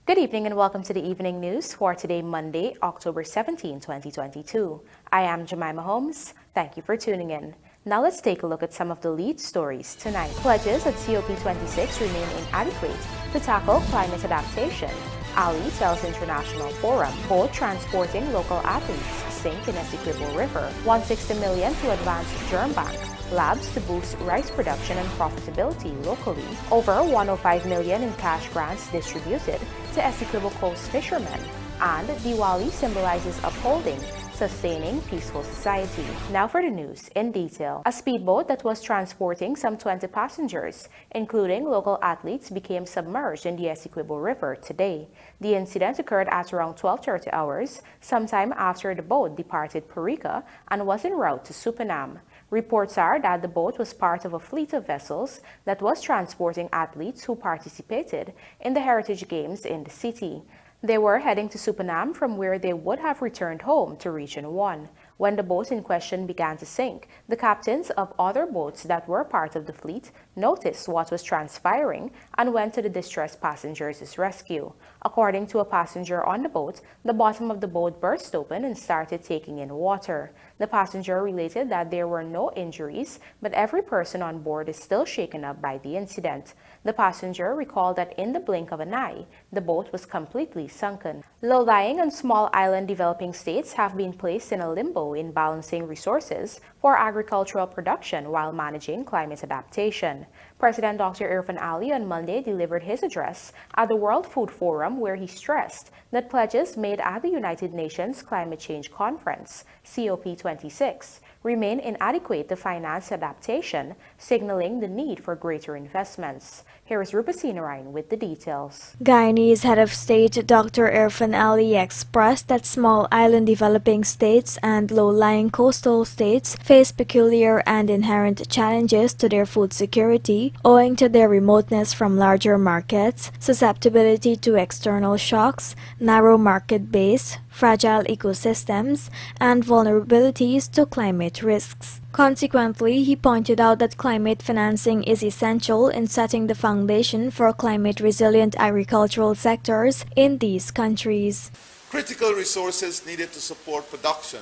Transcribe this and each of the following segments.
Good evening and welcome to the evening news for today, Monday, October 17, 2022. I am Jemima Holmes. Thank you for tuning in. Now let's take a look at some of the lead stories tonight. Pledges at COP26 remain inadequate to tackle climate adaptation. Ali tells International Forum boat transporting local athletes sink in Essequibo River. 160 million to advance GERM Bank. Labs to boost rice production and profitability locally. Over 105 million in cash grants distributed to Essequibo Coast fishermen. And Diwali symbolizes upholding, sustaining peaceful society. Now for the news in detail. A speedboat that was transporting some 20 passengers, including local athletes, became submerged in the Essequibo River today. The incident occurred at around 12:30 hours, sometime after the boat departed Purica and was en route to Supanam. Reports are that the boat was part of a fleet of vessels that was transporting athletes who participated in the Heritage Games in the city. They were heading to Supanam from where they would have returned home to Region 1. When the boat in question began to sink, the captains of other boats that were part of the fleet noticed what was transpiring and went to the distressed passengers' rescue. According to a passenger on the boat, the bottom of the boat burst open and started taking in water. The passenger related that there were no injuries, but every person on board is still shaken up by the incident. The passenger recalled that in the blink of an eye, the boat was completely sunken. Low-lying and small island developing states have been placed in a limbo in balancing resources for agricultural production while managing climate adaptation. President Dr. Irfan Ali on Monday delivered his address at the World Food Forum, where he stressed that pledges made at the United Nations Climate Change Conference, COP26, remain inadequate to finance adaptation, signaling the need for greater investments. Here is Rupa Sinarayan with the details. Guyanese head of state Dr. Irfan Ali expressed that small island developing states and low-lying coastal states face peculiar and inherent challenges to their food security owing to their remoteness from larger markets, susceptibility to external shocks, narrow market base, fragile ecosystems, and vulnerabilities to climate risks. Consequently, he pointed out that climate financing is essential in setting the foundation for climate-resilient agricultural sectors in these countries. Critical resources needed to support production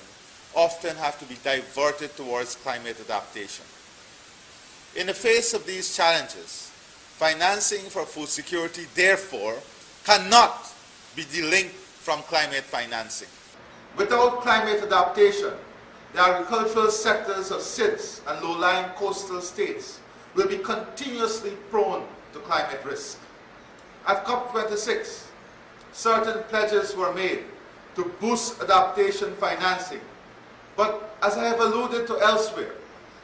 often have to be diverted towards climate adaptation. In the face of these challenges, financing for food security, therefore, cannot be delinked from climate financing. Without climate adaptation, the agricultural sectors of SIDS and low-lying coastal states will be continuously prone to climate risk. At COP26, certain pledges were made to boost adaptation financing, but as I have alluded to elsewhere,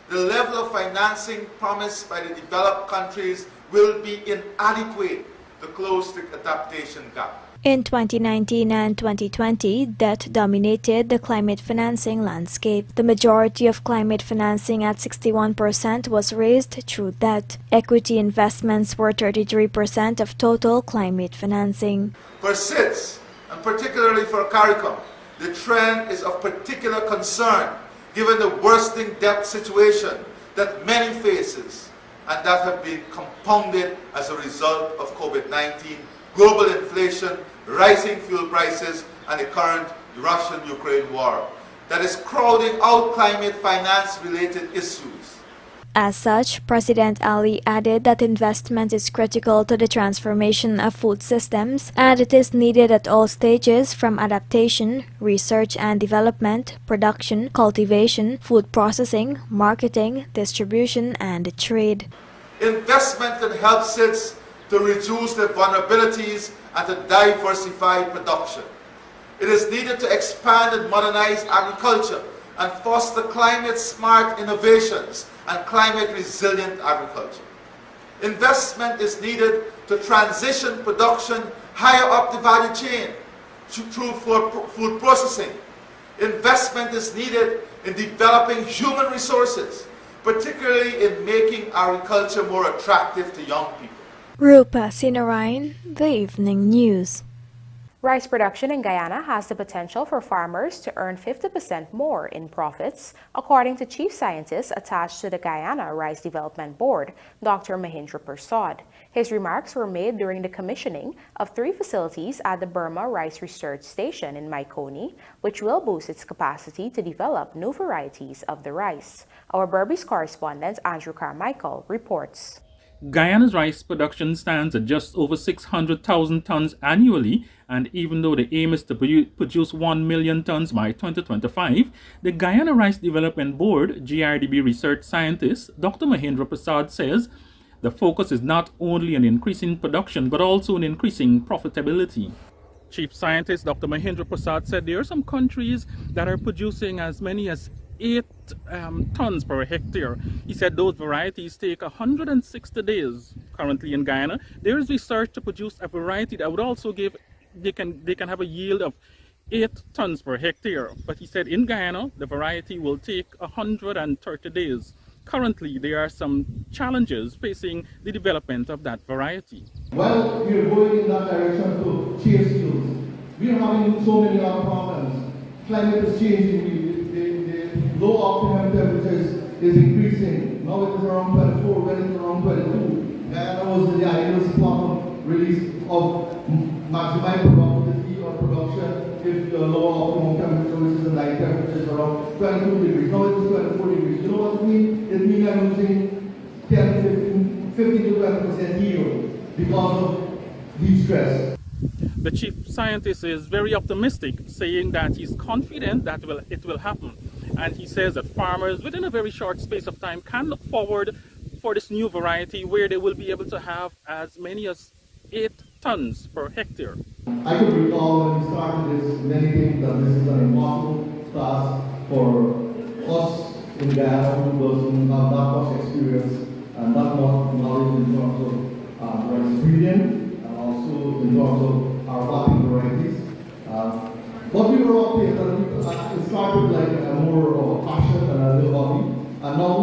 the level of financing promised by the developed countries will be inadequate to close the adaptation gap. In 2019 and 2020, debt dominated the climate financing landscape. The majority of climate financing at 61% was raised through debt. Equity investments were 33% of total climate financing. For SIDS, and particularly for CARICOM, the trend is of particular concern given the worsening debt situation that many faces and that have been compounded as a result of COVID-19, global inflation, rising fuel prices, and the current Russian-Ukraine war that is crowding out climate finance-related issues. As such, President Ali added that investment is critical to the transformation of food systems, and it is needed at all stages from adaptation, research and development, production, cultivation, food processing, marketing, distribution, and trade. Investment can help SIDS to reduce their vulnerabilities and to diversify production. It is needed to expand and modernize agriculture and foster climate-smart innovations and climate-resilient agriculture. Investment is needed to transition production higher up the value chain through food processing. Investment is needed in developing human resources, particularly in making agriculture more attractive to young people. Rupa Sinarayan, The Evening News. Rice production in Guyana has the potential for farmers to earn 50% more in profits, according to Chief Scientist attached to the Guyana Rice Development Board, Dr. Mahindra Persad. His remarks were made during the commissioning of 3 facilities at the Burma Rice Research Station in Maikoni, which will boost its capacity to develop new varieties of the rice. Our Berbice correspondent Andrew Carmichael reports. Guyana's rice production stands at just over 600,000 tons annually, and even though the aim is to produce 1 million tons by 2025, the Guyana Rice Development Board, GRDB research scientist Dr. Mahendra Prasad says the focus is not only on increasing production but also on increasing profitability. Chief scientist Dr. Mahendra Prasad said there are some countries that are producing as many as 8 tons per hectare. He said those varieties take 160 days currently in Guyana. There is research to produce a variety that would also give, they can have a yield of 8 tons per hectare. But he said in Guyana, the variety will take 130 days. Currently, there are some challenges facing the development of that variety. While we are going in that direction to change skills, we are having so many other problems. Climate is changing. Low optimum temperatures is increasing. Now it is around 24, when it is around 22. Guyana was the ideal spot of release of maximum productivity or production if the low optimum temperature, which is the night temperature, is around 22 degrees. Now it is 24 degrees. You know what it means? It means I'm losing 10, 15 to 20% yield because of heat stress. The chief scientist is very optimistic, saying that he's confident that it will happen. And he says that farmers, within a very short space of time, can look forward for this new variety where they will be able to have as many as 8 tons per hectare. I could recall when we started this, many think that this is an impossible task for us in Guyana who doesn't have that much experience and that much knowledge in terms of rice breeding and also in terms of our cropping varieties. But we were up here, it started like a more of a passion and a little hobby. And now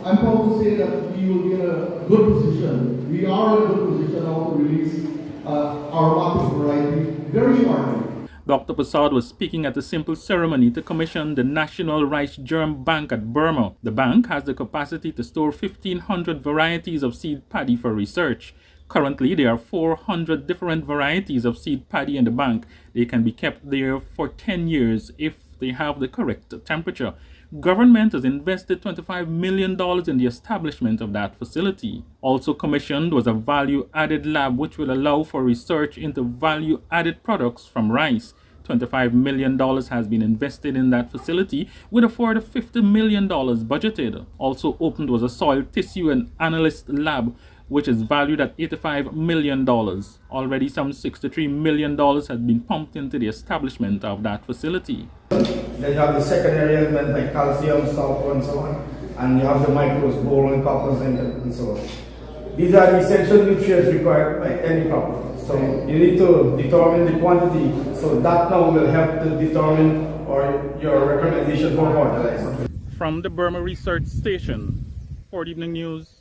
I'm proud to say that we will be in a good position. We are in a good position now to release our market variety very shortly. Dr. Prasad was speaking at a simple ceremony to commission the National Rice Germ Bank at Burma. The bank has the capacity to store 1,500 varieties of seed paddy for research. Currently, there are 400 different varieties of seed paddy in the bank. They can be kept there for 10 years if they have the correct temperature. Government has invested $25 million in the establishment of that facility. Also commissioned was a value-added lab which will allow for research into value-added products from rice. $25 million has been invested in that facility with a further $50 million budgeted. Also opened was a soil tissue and analyst lab which is valued at $85 million. Already some $63 million has been pumped into the establishment of that facility. Then you have the secondary element like calcium, sulfur and so on. And you have the microbes, boron, copper, zinc and so on. These are the essential nutrients required by any crop. So you need to determine the quantity. So that now will help to determine or your recommendation for fertilizer. From the Burma Research Station, for Evening News,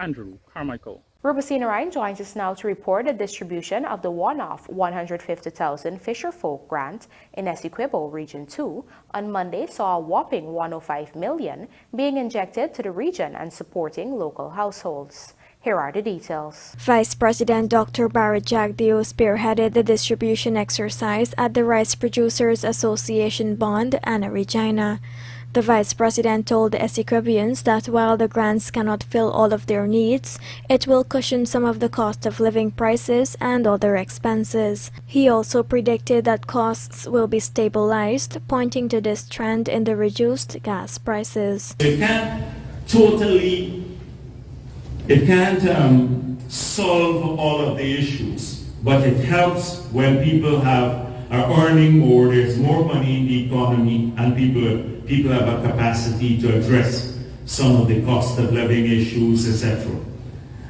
Andrew Carmichael. Rubicina Ryan joins us now to report the distribution of the one-off 150,000 Fisherfolk grant in Essequibo Region 2 on Monday saw a whopping 105 million being injected to the region and supporting local households. Here are the details. Vice President Dr. Barrett Jagdeo spearheaded the distribution exercise at the Rice Producers Association Bond, Anna Regina. The Vice President told the Essequibians that while the grants cannot fill all of their needs, it will cushion some of the cost of living prices and other expenses. He also predicted that costs will be stabilized, pointing to this trend in the reduced gas prices. It can't solve all of the issues, but it helps when people are earning more, there's more money in the economy, and people have a capacity to address some of the cost of living issues, etc.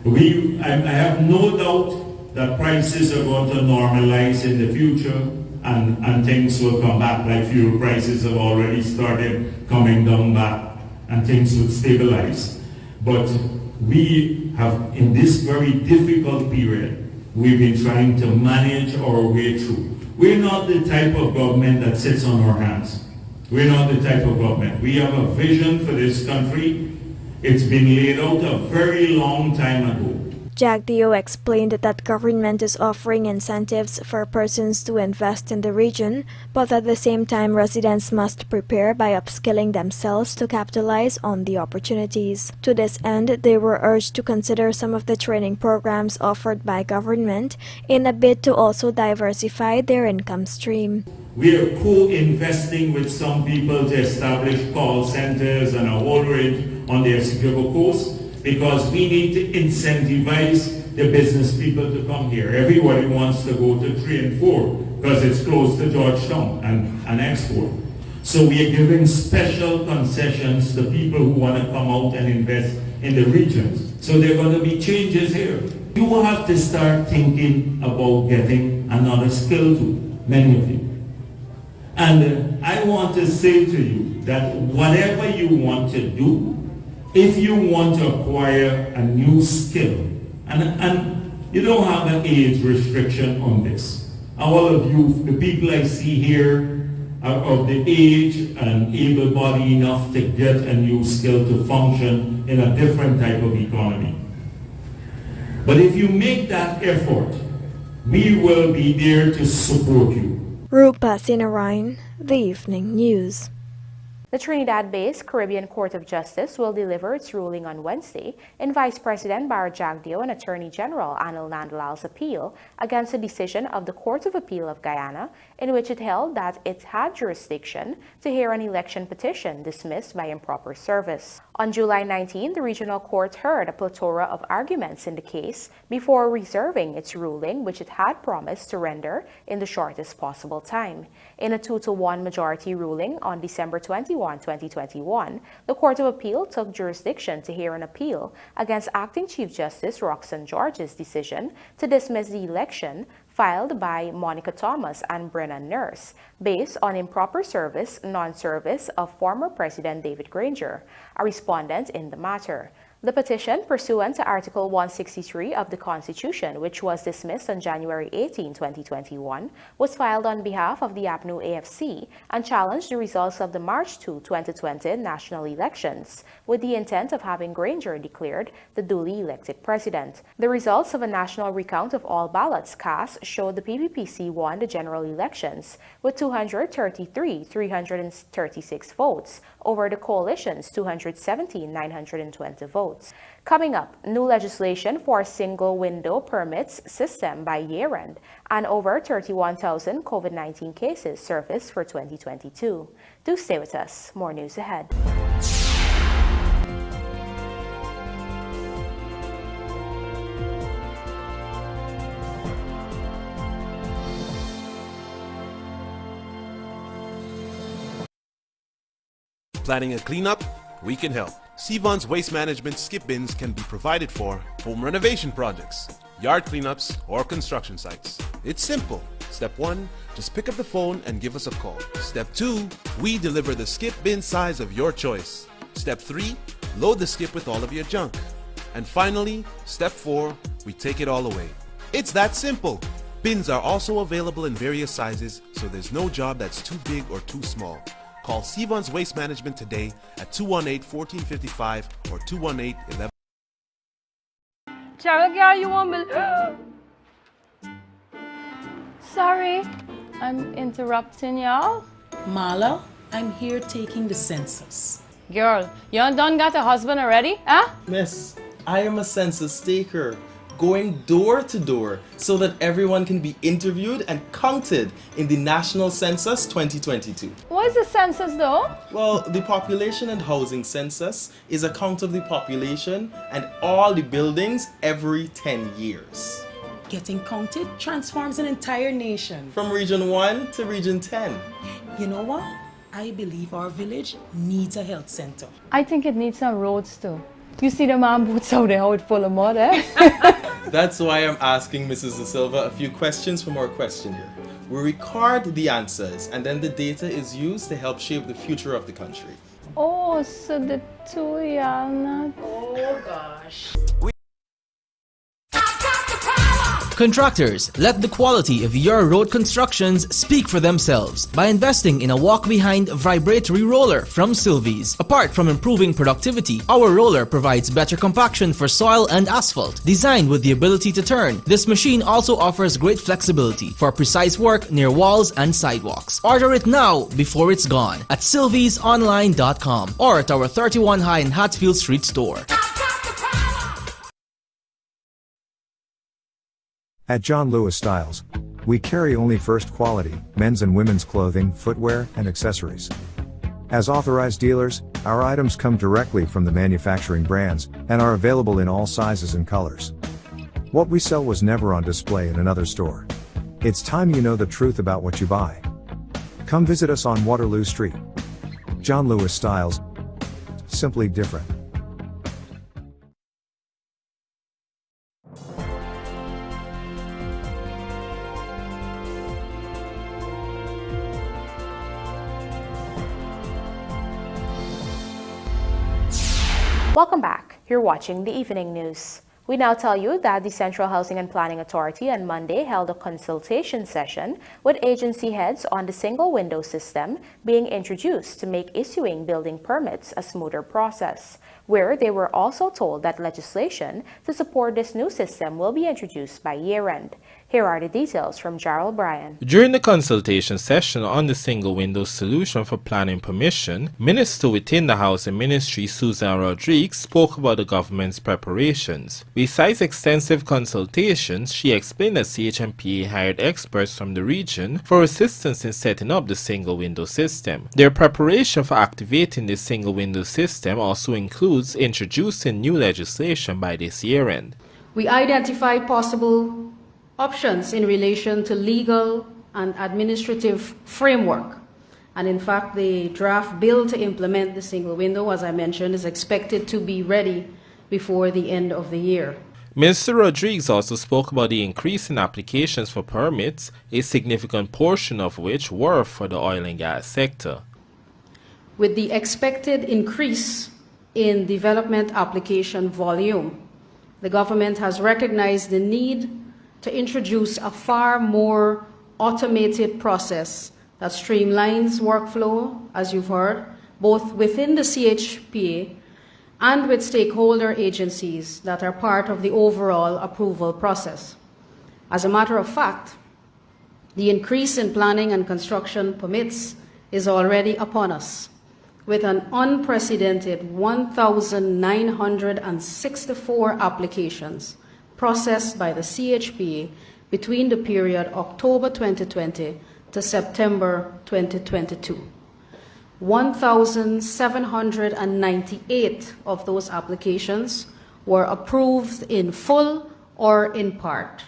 I have no doubt that prices are going to normalize in the future and things will come back, like fuel prices have already started coming down back and things will stabilize. But we have, in this very difficult period, we've been trying to manage our way through. We're not the type of government that sits on our hands. We're not the type of government. We have a vision for this country. It's been laid out a very long time ago. Jagdeo explained that government is offering incentives for persons to invest in the region, but at the same time residents must prepare by upskilling themselves to capitalize on the opportunities. To this end, they were urged to consider some of the training programs offered by government in a bid to also diversify their income stream. We are co-investing with some people to establish call centers and a whole range on the Essequibo coast, because we need to incentivize the business people to come here. Everybody wants to go to 3 and 4 because it's close to Georgetown and export. So we are giving special concessions to people who want to come out and invest in the regions. So there are going to be changes here. You have to start thinking about getting another skill too, many of you. And I want to say to you that whatever you want to do, if you want to acquire a new skill, and you don't have an age restriction on this. All of you, the people I see here, are of the age and able-bodied enough to get a new skill to function in a different type of economy. But if you make that effort, we will be there to support you. Rupa Sinarayan, The Evening News. The Trinidad-based Caribbean Court of Justice will deliver its ruling on Wednesday in Vice President Barra Jagdeo and Attorney General INT'L Nandalal's appeal against a decision of the Court of Appeal of Guyana in which it held that it had jurisdiction to hear an election petition dismissed by improper service. On July 19, the regional court heard a plethora of arguments in the case before reserving its ruling, which it had promised to render in the shortest possible time. In a 2-to-1 majority ruling on December 21, 2021, the Court of Appeal took jurisdiction to hear an appeal against Acting Chief Justice Roxanne George's decision to dismiss the election filed by Monica Thomas and Brennan Nurse, based on improper service, non-service of former President David Granger, a respondent in the matter. The petition, pursuant to Article 163 of the Constitution, which was dismissed on January 18, 2021, was filed on behalf of the APNU AFC and challenged the results of the March 2, 2020 national elections, with the intent of having Granger declared the duly elected president. The results of a national recount of all ballots cast showed the PPPC won the general elections with 233,336 votes over the coalition's 217,920 votes. Coming up, new legislation for a single-window permits system by year-end, and over 31,000 COVID-19 cases surfaced for 2022. Do stay with us. More news ahead. Planning a cleanup? We can help. Sevon's Waste Management skip bins can be provided for home renovation projects, yard cleanups, or construction sites. It's simple. Step 1, just pick up the phone and give us a call. Step 2, we deliver the skip bin size of your choice. Step 3, load the skip with all of your junk. And finally, Step 4, we take it all away. It's that simple. Bins are also available in various sizes, so there's no job that's too big or too small. Call Sevon's Waste Management today at 218-1455 or 218-11. Cheryl, girl, you want me? Sorry, I'm interrupting y'all. Marla, I'm here taking the census. Girl, you done got a husband already, huh? Miss, I am a census taker, going door to door so that everyone can be interviewed and counted in the National Census 2022. What is the census though? Well, the Population and Housing Census is a count of the population and all the buildings every 10 years. Getting counted transforms an entire nation. From Region 1 to Region 10. You know what? I believe our village needs a health center. I think it needs some roads too. You see the man boots out there, how it's full of mud, eh? That's why I'm asking Mrs. De Silva a few questions from our questionnaire. We record the answers and then the data is used to help shape the future of the country. Oh, so the two y'all not... Oh gosh. Contractors, let the quality of your road constructions speak for themselves by investing in a walk-behind vibratory roller from Sylvies. Apart from improving productivity, our roller provides better compaction for soil and asphalt. Designed with the ability to turn, this machine also offers great flexibility for precise work near walls and sidewalks. Order it now before it's gone at sylviesonline.com or at our 31 High and Hatfield Street store. At John Lewis Styles, we carry only first quality men's and women's clothing, footwear, and accessories. As authorized dealers, our items come directly from the manufacturing brands and are available in all sizes and colors. What we sell was never on display in another store. It's time you know the truth about what you buy. Come visit us on Waterloo Street. John Lewis Styles, simply different. Welcome back. You're watching the Evening News. We now tell you that the Central Housing and Planning Authority on Monday held a consultation session with agency heads on the single window system being introduced to make issuing building permits a smoother process, where they were also told that legislation to support this new system will be introduced by year-end. Here are the details from Jarrell Bryan. During the consultation session on the single window solution for planning permission, Minister within the Housing Ministry Susan Rodriguez spoke about the government's preparations. Besides extensive consultations, she explained that CHMPA hired experts from the region for assistance in setting up the single window system. Their preparation for activating the single window system also includes introducing new legislation by this year end. We identified possible options in relation to legal and administrative framework. And in fact, the draft bill to implement the single window, as I mentioned, is expected to be ready before the end of the year. Minister Rodriguez also spoke about the increase in applications for permits, a significant portion of which were for the oil and gas sector. With the expected increase in development application volume, the government has recognized the need to introduce a far more automated process that streamlines workflow, as you've heard, both within the CHPA and with stakeholder agencies that are part of the overall approval process. As a matter of fact, the increase in planning and construction permits is already upon us, with an unprecedented 1,964 applications processed by the CHPA between the period October 2020 to September 2022. 1,798 of those applications were approved in full or in part,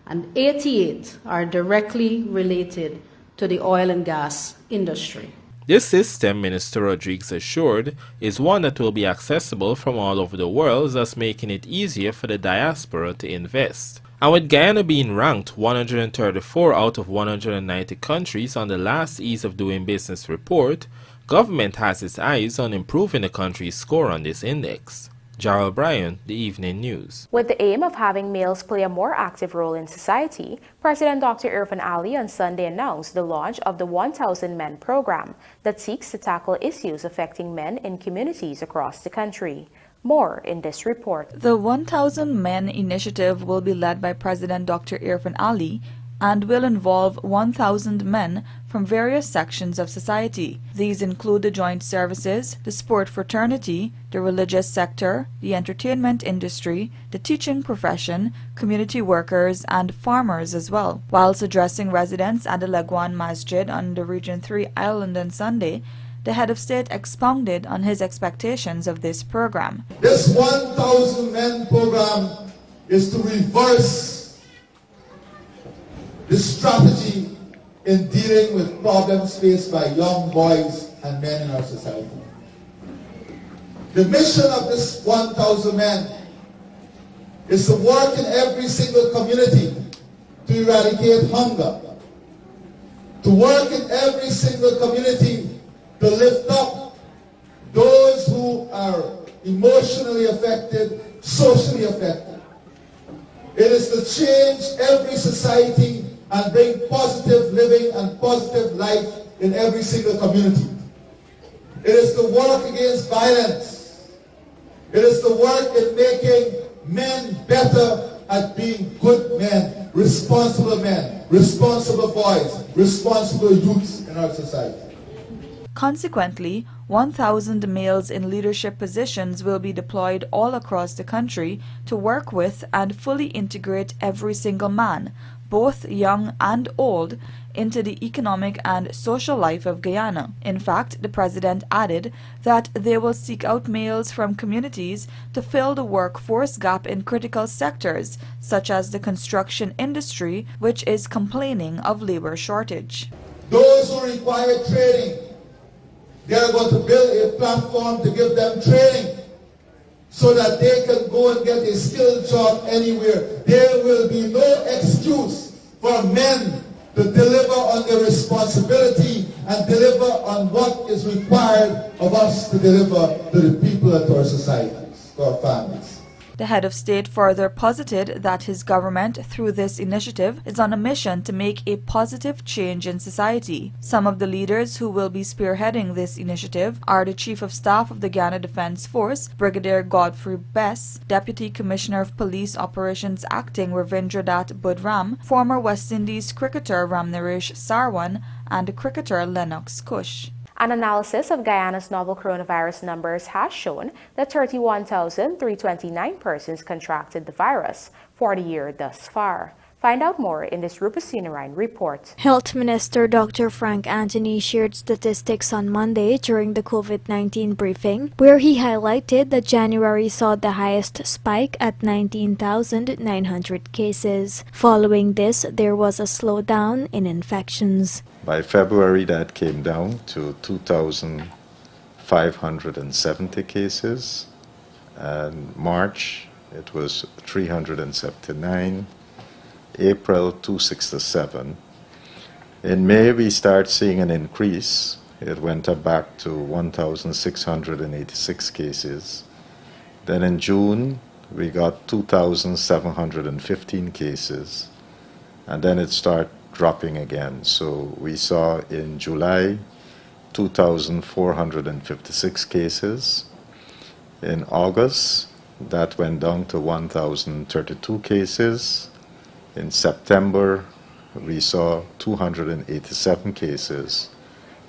and 88 are directly related to the oil and gas industry. This system, Minister Rodriguez assured, is one that will be accessible from all over the world, thus making it easier for the diaspora to invest. And with Guyana being ranked 134 out of 190 countries on the last Ease of Doing Business report, government has its eyes on improving the country's score on this index. Jarrell Bryan, The Evening News. With the aim of having males play a more active role in society, President Dr. Irfan Ali on Sunday announced the launch of the 1,000 Men program that seeks to tackle issues affecting men in communities across the country. More in this report. The 1,000 Men initiative will be led by President Dr. Irfan Ali and will involve 1,000 men from various sections of society. These include the joint services, the sport fraternity, the religious sector, the entertainment industry, the teaching profession, community workers, and farmers as well. Whilst addressing residents at the Lagwan Masjid on the Region 3 island on Sunday, the head of state expounded on his expectations of this program. This 1,000 Men program is to reverse the strategy in dealing with problems faced by young boys and men in our society. The mission of this 1,000 Men is to work in every single community to eradicate hunger, to work in every single community to lift up those who are emotionally affected, socially affected, It is to change every society and bring positive living and positive life in every single community. It is to work against violence. It is to work in making men better at being good men, responsible boys, responsible youths in our society. Consequently, 1,000 males in leadership positions will be deployed all across the country to work with and fully integrate every single man, both young and old, into the economic and social life of Guyana. In fact, the president added that they will seek out males from communities to fill the workforce gap in critical sectors, such as the construction industry, which is complaining of labor shortage. Those who require training, they are going to build a platform to give them training so that they can go and get a skilled job anywhere. There will be no excuse for men to deliver on their responsibility and deliver on what is required of us to deliver to the people and to our societies, to our families. The head of state further posited that his government, through this initiative, is on a mission to make a positive change in society. Some of the leaders who will be spearheading this initiative are the Chief of Staff of the Guyana Defense Force, Brigadier Godfrey Bess, Deputy Commissioner of Police Operations Acting Ravindradat Budram, former West Indies cricketer Ramnaresh Sarwan, and cricketer Lennox Cush. An analysis of Guyana's novel coronavirus numbers has shown that 31,329 persons contracted the virus for the year thus far. Find out more in this Rupert Sinarine report. Health Minister Dr. Frank Anthony shared statistics on Monday during the COVID-19 briefing, where he highlighted that January saw the highest spike at 19,900 cases. Following this, there was a slowdown in infections. By February, that came down to 2,570 cases, and March it was 379, April 267. In May we start seeing an increase. It went up back to 1,686 cases. Then in June we got 2,715 cases, and then it started dropping again. So we saw in July 2,456 cases. In August, that went down to 1,032 cases. In September, we saw 287 cases.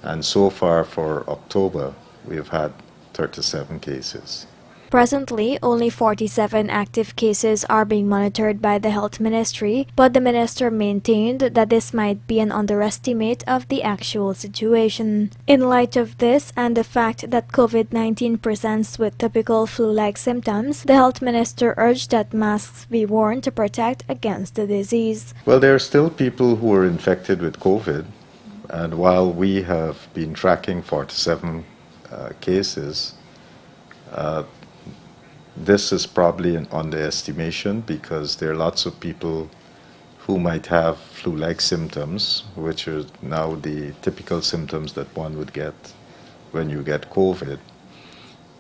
And so far for October, we've had 37 cases. Presently, only 47 active cases are being monitored by the Health Ministry, but the minister maintained that this might be an underestimate of the actual situation. In light of this and the fact that COVID-19 presents with typical flu-like symptoms, the Health Minister urged that masks be worn to protect against the disease. Well, there are still people who are infected with COVID, and while we have been tracking 47 cases, this is probably an underestimation because there are lots of people who might have flu-like symptoms, which are now the typical symptoms that one would get when you get COVID.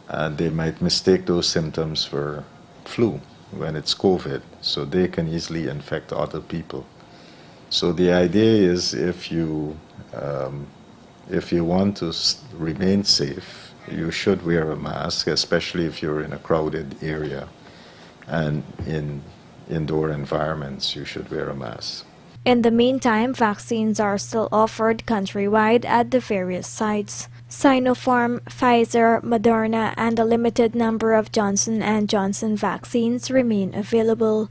And they might mistake those symptoms for flu when it's COVID, so they can easily infect other people. So the idea is if you want to remain safe, you should wear a mask, especially if you're in a crowded area, and in indoor environments you should wear a mask. In the meantime, vaccines are still offered countrywide at the various sites. Sinopharm, Pfizer, Moderna, and a limited number of Johnson & Johnson vaccines remain available.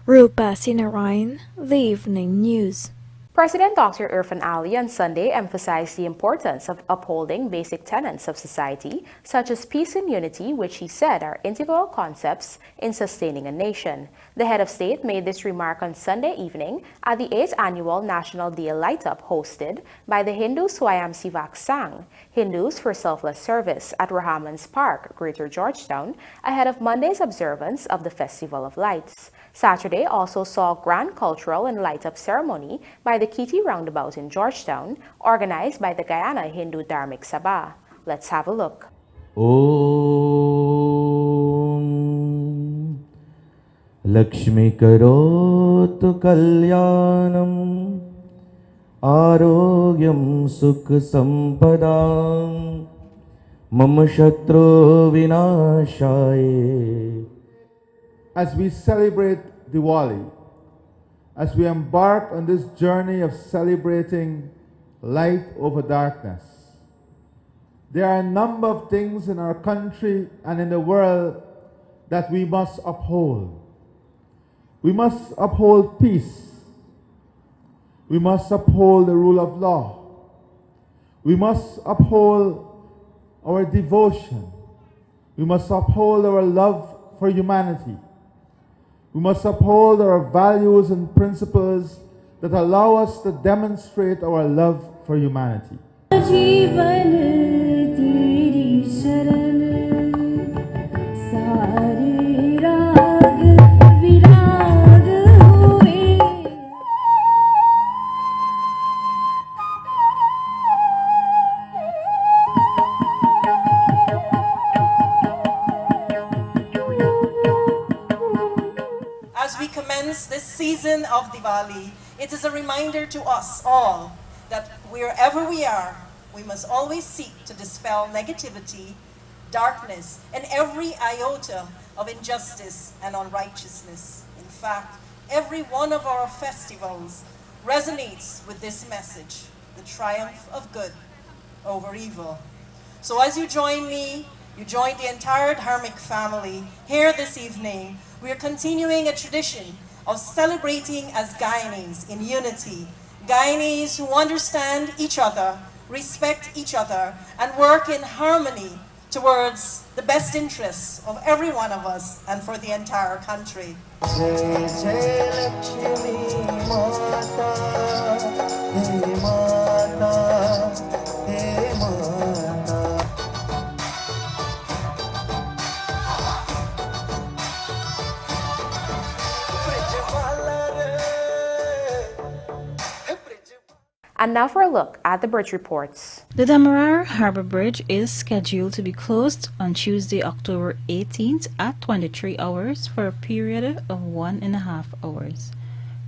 Rupa Sinarine, The Evening News. President Dr. Irfan Ali on Sunday emphasized the importance of upholding basic tenets of society, such as peace and unity, which he said are integral concepts in sustaining a nation. The head of state made this remark on Sunday evening at the 8th Annual National Day Light-Up hosted by the Hindu Swayam Sivak Sangh, Hindus for Selfless Service at Rahamans Park, Greater Georgetown, ahead of Monday's observance of the Festival of Lights. Saturday also saw a grand cultural and light-up ceremony by the Kitty Roundabout in Georgetown, organized by the Guyana Hindu Dharmic Sabha. Let's have a look. Om Lakshmi Karot Kalyanam Arogyam Sukha Sampadam Mama Shatru Vinashaye. As we celebrate Diwali, as we embark on this journey of celebrating light over darkness, there are a number of things in our country and in the world that we must uphold. We must uphold peace. We must uphold the rule of law. We must uphold our devotion. We must uphold our love for humanity. We must uphold our values and principles that allow us to demonstrate our love for humanity. As we commence this season of Diwali, it is a reminder to us all that wherever we are, we must always seek to dispel negativity, darkness, and every iota of injustice and unrighteousness. In fact, every one of our festivals resonates with this message, the triumph of good over evil. So as you join me, you join the entire Dharmic family here this evening. We are continuing a tradition of celebrating as Guyanese in unity. Guyanese who understand each other, respect each other, and work in harmony towards the best interests of every one of us and for the entire country. And now for a look at the bridge reports. The Demerara Harbour Bridge is scheduled to be closed on Tuesday, October 18th at 23 hours for a period of 1.5 hours.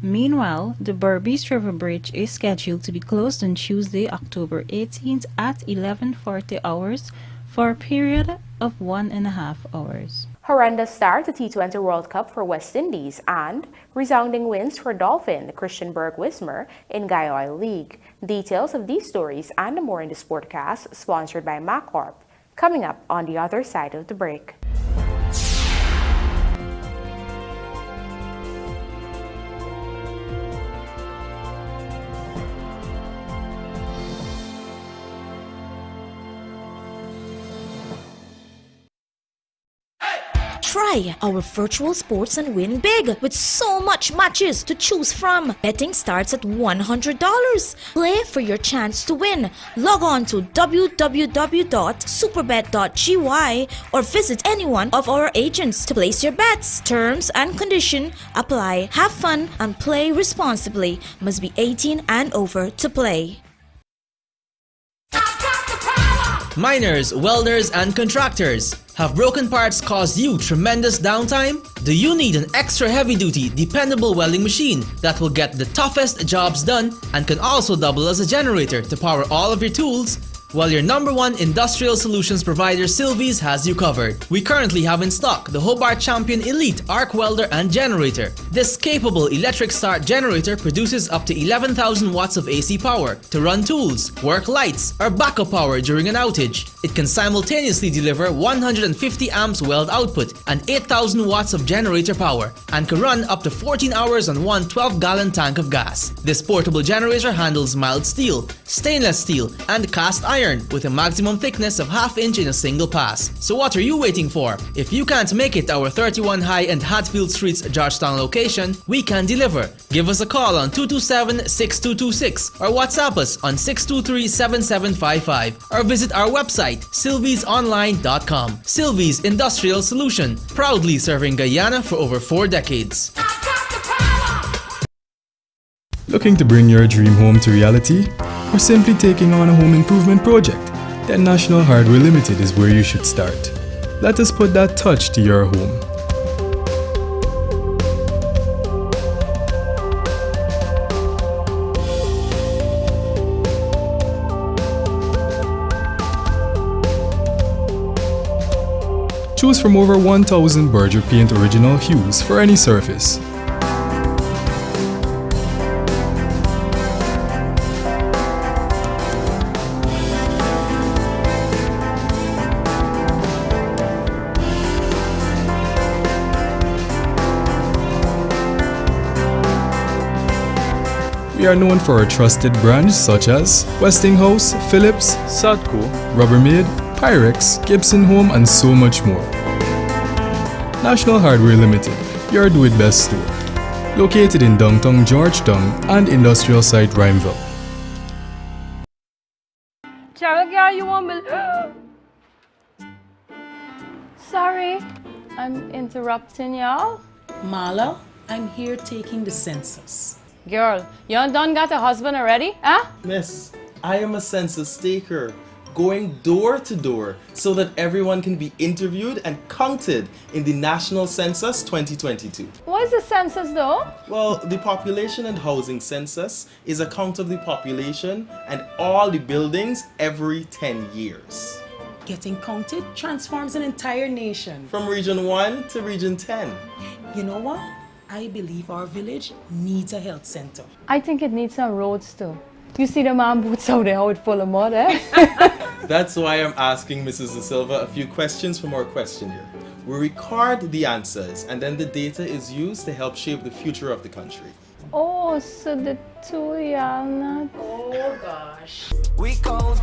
Meanwhile, the Berbice River Bridge is scheduled to be closed on Tuesday, October 18th at 11:40 hours for a period of 1.5 hours. Horrendous start to T20 World Cup for West Indies and resounding wins for Dolphin Christianberg Wismar in Gaia Oil League. Details of these stories and more in the Sportcast, sponsored by MacCorp, coming up on the other side of the break. Try our virtual sports and win big with so much matches to choose from. Betting starts at $100. Play for your chance to win. Log on to www.superbet.gy or visit any one of our agents to place your bets. Terms and conditions apply. Have fun and play responsibly. Must be 18 and over to play. Miners, welders, and contractors. Have broken parts caused you tremendous downtime? Do you need an extra heavy-duty, dependable welding machine that will get the toughest jobs done and can also double as a generator to power all of your tools? Well, your #1 industrial solutions provider Sylvies has you covered. We currently have in stock the Hobart Champion Elite Arc Welder and Generator. This capable electric start generator produces up to 11,000 watts of AC power to run tools, work lights, or backup power during an outage. It can simultaneously deliver 150 amps weld output and 8,000 watts of generator power and can run up to 14 hours on one 12-gallon tank of gas. This portable generator handles mild steel, stainless steel, and cast iron with a maximum thickness of ½ inch in a single pass. So what are you waiting for? If you can't make it to our 31 High and Hatfield Streets Georgetown location, we can deliver. Give us a call on 227-6226 or WhatsApp us on 623-7755 or visit our website sylviesonline.com. Sylvies Industrial Solution, proudly serving Guyana for over 4 decades. Looking to bring your dream home to reality? Or simply taking on a home improvement project? Then National Hardware Limited is where you should start. Let us put that touch to your home. Choose from over 1,000 Berger Paint original hues for any surface. We are known for our trusted brands such as Westinghouse, Philips, Sadco, Rubbermaid, Pyrex, Gibson Home, and so much more. National Hardware Limited, your do-it-best store. Located in downtown Georgetown and industrial site Rhymeville. Cheryl, girl, you want me? Sorry, I'm interrupting y'all. Marla, I'm here taking the census. Girl, you done got a husband already, huh? Miss, I am a census taker, going door to door so that everyone can be interviewed and counted in the National Census 2022. What is the census though? Well, the Population and Housing Census is a count of the population and all the buildings every 10 years. Getting counted transforms an entire nation. From Region 1 to Region 10. You know what? I believe our village needs a health center. I think it needs some roads too. You see the man boots out there, how it's full of mud, eh? That's why I'm asking Mrs. De Silva a few questions from our questionnaire. We record the answers and then the data is used to help shape the future of the country. Oh, so the two y'all not... Oh gosh. We count